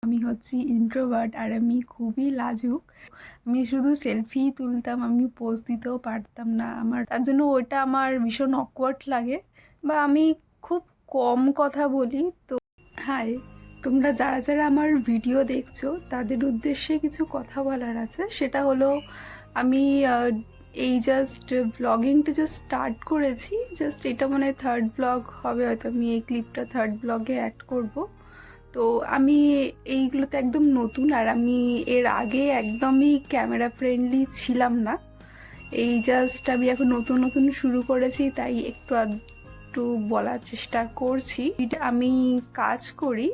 আমি হচ্ছি ইন্ট্রোভার্ট আর আমি খুবই লাজুক। আমি শুধু সেলফিই তুলতাম, আমি পোজ দিতেও পারতাম না। তার জন্য ওইটা আমার ভীষণ অকওয়ার্ড লাগে, বা আমি খুব কম কথা বলি। তো হাই, তোমরা যারা যারা আমার ভিডিও দেখছো তাদের উদ্দেশ্যে কিছু কথা বলার আছে। সেটা হলো, আমি এই জাস্ট ব্লগিংটা জাস্ট স্টার্ট করেছি। জাস্ট এটা মানে থার্ড ব্লগ হবে, হয়তো আমি এই ক্লিপটা থার্ড ব্লগে অ্যাড করব। তো আমি এইগুলোতে একদম নতুন, আর আমি এর আগে একদমই ক্যামেরা ফ্রেন্ডলি ছিলাম না। এই জাস্ট আমি এখন নতুন নতুন শুরু করেছি, তাই একটু বলার চেষ্টা করছি। আমি কাজ করি,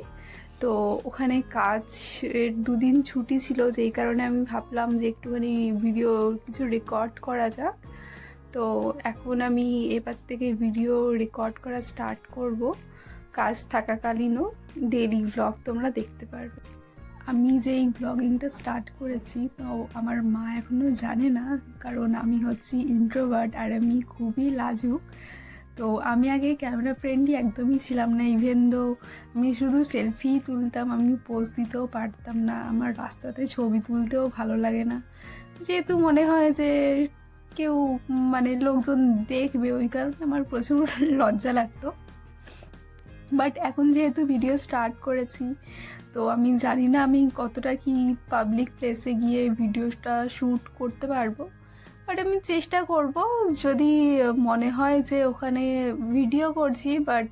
তো ওখানে কাজের দুদিন ছুটি ছিল, যেই কারণে আমি ভাবলাম যে একটুখানি ভিডিও কিছু রেকর্ড করা যাক। তো এখন আমি এবার থেকে ভিডিও রেকর্ড করা স্টার্ট করব। কাজ থাকাকালীনও ডেইলি ব্লগ তোমরা দেখতে পারবে। আমি যে এই ব্লগিংটা স্টার্ট করেছি, তো আমার মা এখনও জানে না, কারণ আমি হচ্ছি ইন্ট্রোভার্ট আর আমি খুবই লাজুক। তো আমি আগে ক্যামেরা ফ্রেন্ডলি একদমই ছিলাম না। ইভেন দো আমি শুধু সেলফিই তুলতাম, আমি পোজ দিতেও পারতাম না। আমার রাস্তাতে ছবি তুলতেও ভালো লাগে না, যেহেতু মনে হয় যে কেউ মানে লোকজন দেখবে, ওই কারণে আমার প্রচুর লজ্জা লাগতো। বাট এখন যেহেতু ভিডিও স্টার্ট করেছি, তো আমি জানি না আমি কতটা কি পাবলিক প্লেসে গিয়ে ভিডিওটা শ্যুট করতে পারবো। বাট আমি চেষ্টা করব, যদি মনে হয় যে ওখানে ভিডিও করছি, বাট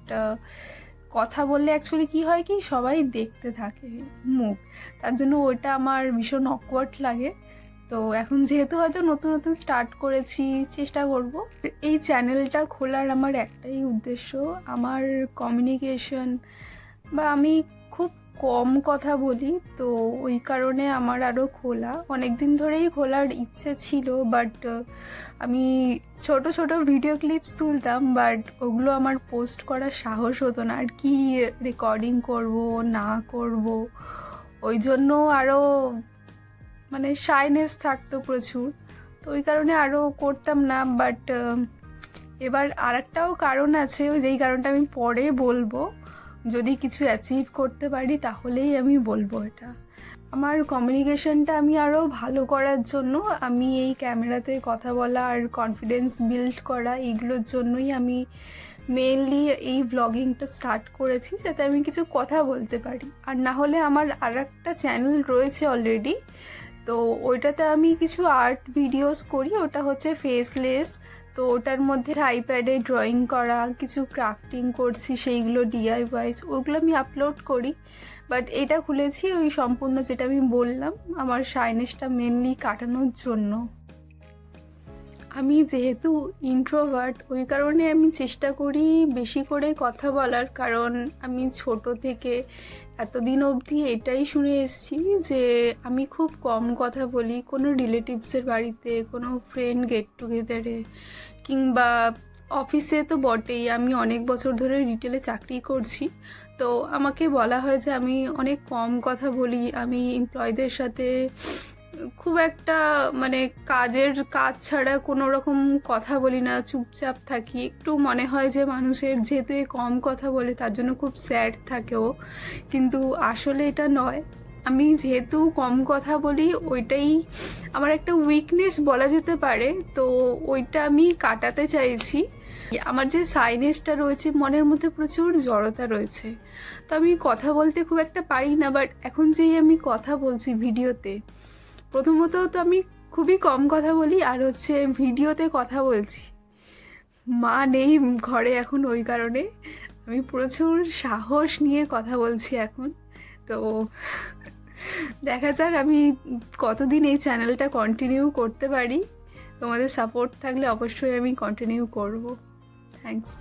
কথা বললে অ্যাকচুয়ালি কী হয় কি, সবাই দেখতে থাকে মুখ, তার জন্য ওইটা আমার ভীষণ অকওয়ার্ড লাগে। তো এখন যেহেতু হয়তো নতুন নতুন স্টার্ট করেছি, চেষ্টা করব। এই চ্যানেলটা খোলার আমার একটাই উদ্দেশ্য, আমার কমিউনিকেশন, বা আমি খুব কম কথা বলি, তো ওই কারণে আমার আরও খোলা, অনেক দিন ধরেই খোলার ইচ্ছে ছিল। বাট আমি ছোট ছোট ভিডিও ক্লিপস তুলতাম, বাট ওগুলো আমার পোস্ট করার সাহস হতো না, আর কি রেকর্ডিং করব না করব, ওই জন্য আরও মানে শাইনেস থাকতো প্রচুর। তো ওই কারণে আরও করতাম না। বাট এবার আরেকটাও কারণ আছে, যেই কারণটা আমি পরে বলবো। যদি কিছু অ্যাচিভ করতে পারি তাহলেই আমি বলবো এটা। আমার কমিউনিকেশনটা আমি আরও ভালো করার জন্য, আমি এই ক্যামেরাতে কথা বলা আর কনফিডেন্স বিল্ড করা, এইগুলোর জন্যই আমি মেইনলি এই ব্লগিংটা স্টার্ট করেছি, যাতে আমি কিছু কথা বলতে পারি। আর না হলে আমার আর একটা চ্যানেল রয়েছে অলরেডি, তো ওইটাতে আমি কিছু আর্ট ভিডিওস করি, ওটা হচ্ছে ফেসলেস। তো ওটার মধ্যে আইপ্যাডে ড্রয়িং করা, কিছু ক্রাফটিং করছি, সেইগুলো ডিআইওয়াইস, ওগুলো আমি আপলোড করি। বাট এটা খুলেছি ওই সম্পূর্ণ, যেটা আমি বললাম, আমার শাইনেসটা মেনলি কাটানোর জন্য। আমি যেহেতু ইন্ট্রোভার্ট, ওই কারণে আমি চেষ্টা করি বেশি করে কথা বলার, কারণ আমি ছোট থেকে এতদিন অবধি এটাই শুনে এসেছি যে আমি খুব কম কথা বলি। কোনো রিলেটিভসের বাড়িতে, কোনো ফ্রেন্ড গেট টুগেদারে, কিংবা অফিসে তো বটেই। আমি অনেক বছর ধরে রিটেলে চাকরি করছি, তো আমাকে বলা হয় যে আমি অনেক কম কথা বলি। আমি এমপ্লয়ীদের সাথে খুব একটা মানে কাজ ছাড়া কোনো রকম কথা বলি না, চুপচাপ থাকি। একটু মনে হয় যে মানুষের যেহেতু কম কথা বলে তার জন্য খুব স্যাড থাকেও, কিন্তু আসলে এটা নয়। আমি যেহেতু কম কথা বলি, ওইটাই আমার একটা উইকনেস বলা যেতে পারে। তো ওইটা আমি কাটাতে চাইছি। আমার যে সাইনেসটা রয়েছে, মনের মধ্যে প্রচুর জড়তা রয়েছে, তো আমি কথা বলতে খুব একটা পারি না। বাট এখন যেই আমি কথা বলছি ভিডিওতে, প্রথমত তো আমি খুবই কম কথা বলি, আর হচ্ছে ভিডিওতে কথা বলছি, মা নেই ঘরে এখন, ওই কারণে আমি প্রচুর সাহস নিয়ে কথা বলছি এখন। তো দেখা যাক আমি কতদিন এই চ্যানেলটা কন্টিনিউ করতে পারি। তোমাদের সাপোর্ট থাকলে অবশ্যই আমি কন্টিনিউ করব। থ্যাঙ্কস।